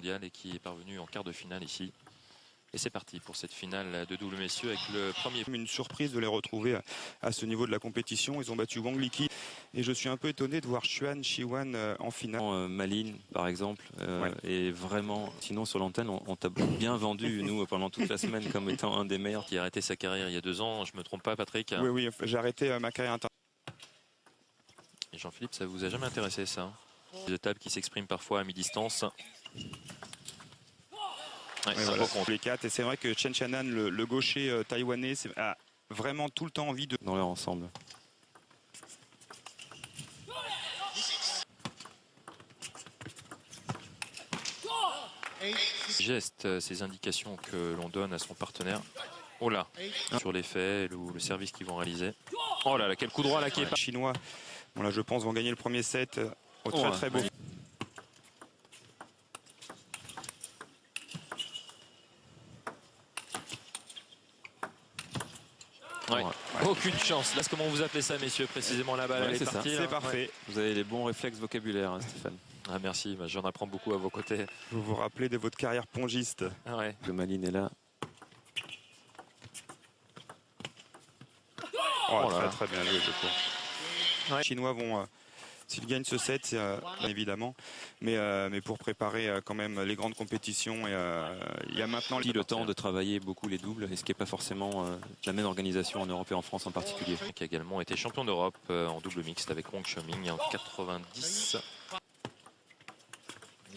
mondial et qui est parvenu en quart de finale ici. Et c'est parti pour cette finale de double messieurs avec le premier. Une surprise de les retrouver à ce niveau de la compétition. Ils ont battu Wang Liki et je suis un peu étonné de voir Xuan Shiwan en finale. Malines par exemple, Ouais. et vraiment, sinon sur l'antenne, on t'a bien vendu, nous, pendant toute la semaine comme étant un des meilleurs. Qui a arrêté sa carrière il y a 2 ans, je me trompe pas Patrick? Oui, j'ai arrêté ma carrière internationale. Et Jean-Philippe, ça vous a jamais intéressé ça? Des tables qui s'expriment parfois à mi-distance. Ouais, Voilà, les 4. Et c'est vrai que Chen Qianan, le gaucher taïwanais, a vraiment tout le temps envie de... Dans leur ensemble. Gestes, ces indications que l'on donne à son partenaire. Oh là, sur les faits ou le service qu'ils vont réaliser. Oh là là, quel coup droit là qui est pas. Les Chinois, bon là je pense, vont gagner le premier set au très beau. Ouais. Aucune chance. Là, comment vous appelez ça, messieurs, précisément la balle? Elle est partie. C'est parfait. Vous avez les bons réflexes vocabulaires, hein, Stéphane. Ah, merci, j'en apprends beaucoup à vos côtés. Vous vous rappelez de votre carrière pongiste. Ah ouais. Le Malines est là. Oh, là là. très bien joué, je trouve. Ouais. Les Chinois vont, s'ils gagnent ce set, c'est évidemment, mais pour préparer quand même les grandes compétitions, il y a maintenant Le temps de travailler beaucoup les doubles, et ce qui n'est pas forcément la même organisation en Europe et en France en particulier. Qui a également été champion d'Europe en double mixte avec Wang Xiaoming en 90.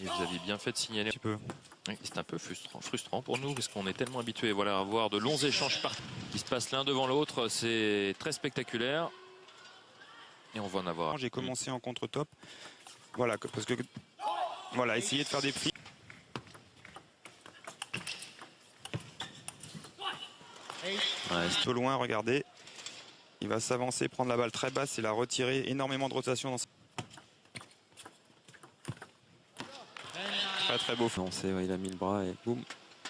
Et vous aviez bien fait de signaler. un petit peu. Oui, c'est un peu frustrant pour nous parce qu'on est tellement habitué à avoir de longs échanges qui se passent l'un devant l'autre. C'est très spectaculaire. Et on va en avoir. J'ai commencé en contre-top. Voilà, parce que voilà, essayer de faire des prix. C'est peu loin, regardez. Il va s'avancer, prendre la balle très basse et la retirer. Énormément de rotation dans très beau. Non, il a mis le bras et boum.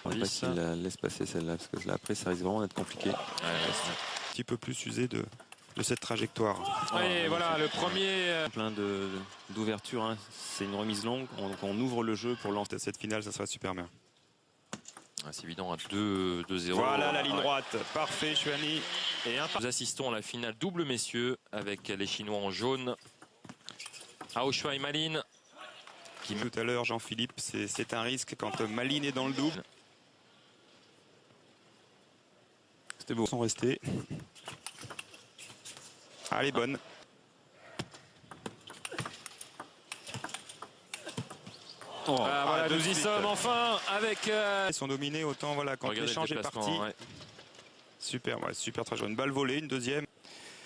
Je ne sais pas s'il la laisse passer celle-là, parce que là, après, ça risque vraiment d'être compliqué. Un petit peu plus usé de cette trajectoire. Oui, voilà, le premier. Plein d'ouverture, hein. C'est une remise longue, donc on ouvre le jeu pour lancer. Cette finale, ça sera super bien. C'est évident à 2-0. Voilà la ligne droite. Parfait, Xuani. Nous assistons à la finale double messieurs avec les Chinois en jaune. Hao Shuai Malines. Tout à l'heure, Jean-Philippe, c'est un risque quand Malines est dans le double. C'était beau. Ils sont restés. Allez, bonne. Voilà, nous y sommes enfin avec. Ils sont dominés autant voilà quand l'échange est parti. Ouais. Super, super très joué. Une balle volée, une deuxième.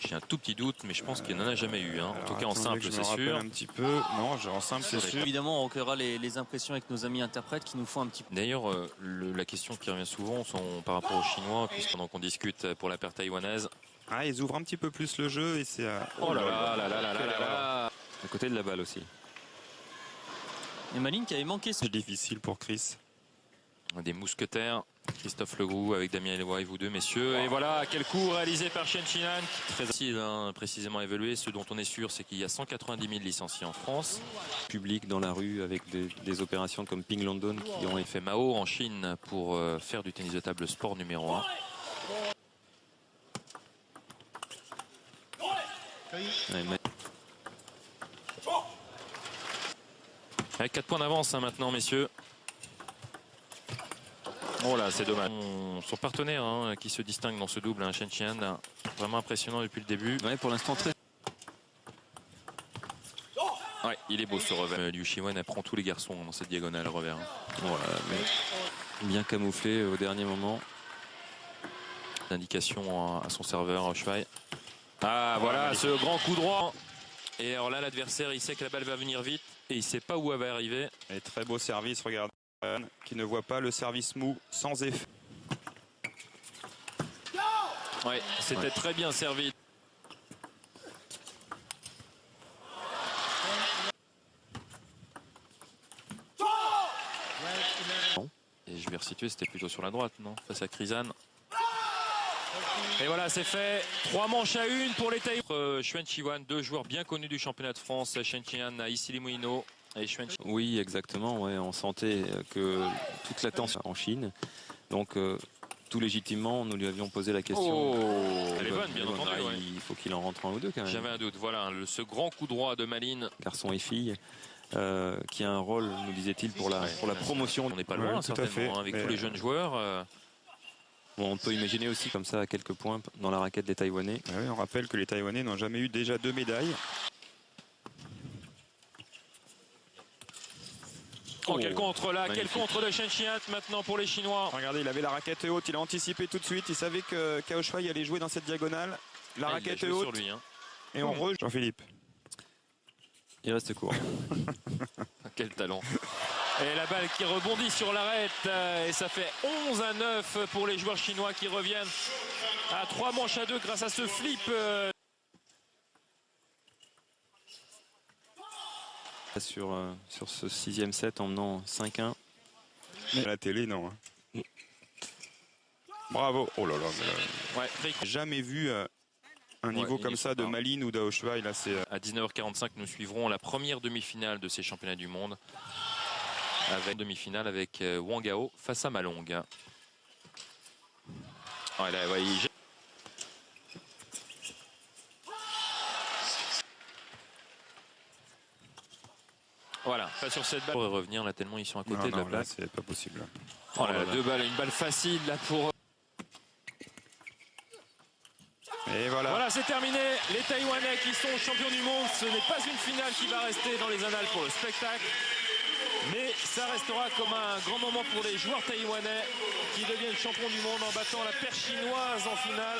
J'ai un tout petit doute, mais je pense qu'il n'en a jamais eu. Hein. En tout cas, en simple, c'est sûr. Un petit peu. Non, en simple, c'est sûr. Évidemment, on recueillera les impressions avec nos amis interprètes qui nous font un petit peu. D'ailleurs, la question qui revient souvent par rapport aux Chinois, puisqu'on discute pour la paire taïwanaise. Ah, ils ouvrent un petit peu plus le jeu et c'est. Oh là là là là là là là. À côté de la balle aussi. Et Malines qui avait manqué. C'est difficile pour Chris. Des mousquetaires. Christophe Legroux avec Damien Eloy, vous deux messieurs. Et voilà, quel coup réalisé par Chen Qianan. Très facile, hein, précisément évalué. Ce dont on est sûr, c'est qu'il y a 190 000 licenciés en France. Public dans la rue avec des opérations comme Ping London qui ont fait Mao en Chine pour faire du tennis de table sport numéro 1. Avec 4 points d'avance hein, maintenant, messieurs. Oh là, c'est dommage. Son partenaire hein, qui se distingue dans ce double, hein, Chen Qianan, vraiment impressionnant depuis le début. Ouais, pour l'instant très. Ouais, il est beau ce revers. Liu Shiwen elle prend tous les garçons dans cette diagonale revers. Voilà, mais bien camouflé au dernier moment. Indication à son serveur Shuai. Ah voilà, ce grand coup droit. Et alors là, l'adversaire, il sait que la balle va venir vite et il sait pas où elle va arriver. Et très beau service, regarde. Qui ne voit pas le service mou sans effet. Ouais, c'était très bien servi. Et je vais resituer, c'était plutôt sur la droite, non? Face à Krizan. Et voilà, c'est fait. 3 manches à 1 pour les Taïwanais. Xuan Shiwan, 2 joueurs bien connus du championnat de France. Chen Qianan, Issy Les Moulineaux. Et Xuanqi. Oui, exactement. Ouais, on sentait que toute l'attention en Chine. Donc, tout légitimement, nous lui avions posé la question. Oh, elle est bonne, bien entendu. Là, Ouais. il faut qu'il en rentre un ou deux quand même. J'avais un doute. Voilà, ce grand coup droit de Malines. Garçon et fille, qui a un rôle, nous disait-il, pour la promotion. On n'est pas loin, Ouais, tout à fait. certainement, hein, avec tous les jeunes joueurs. Bon, on peut imaginer aussi comme ça à quelques points dans la raquette des Taïwanais. Ah oui, on rappelle que les Taïwanais n'ont jamais eu déjà 2 médailles. Oh, quel contre là, magnifique. quel contre de Chen Qian maintenant pour les Chinois. Regardez, il avait la raquette haute, il a anticipé tout de suite. Il savait que Cao Shuai allait jouer dans cette diagonale. La Ah, il a raquette joué haute sur lui, hein. et on rejoue. Jean-Philippe. Il reste court. Quel talent. Et la balle qui rebondit sur l'arête. Et ça fait 11-9 pour les joueurs chinois qui reviennent à 3 manches à 2 grâce à ce flip. Sur ce 6e set en menant 5-1. À la télé, non. Hein. Bravo. Oh là là. Ouais, très cool. Jamais vu un niveau il comme est ça de fort. Malines ou d'Ao Shuai. Là, c'est À 19h45, nous suivrons la première demi-finale de ces championnats du monde. Avec demi-finale avec Wang Hao face à Malong. Ah, là, ouais, voilà, pas sur cette balle. On pourrait revenir là tellement ils sont à côté de la là, plaque. c'est pas possible. Oh là là, 2 balles, une balle facile là pour. Et voilà. Voilà, c'est terminé. Les Taïwanais qui sont champions du monde. Ce n'est pas une finale qui va rester dans les annales pour le spectacle. Mais ça restera comme un grand moment pour les joueurs taïwanais qui deviennent champions du monde en battant la paire chinoise en finale.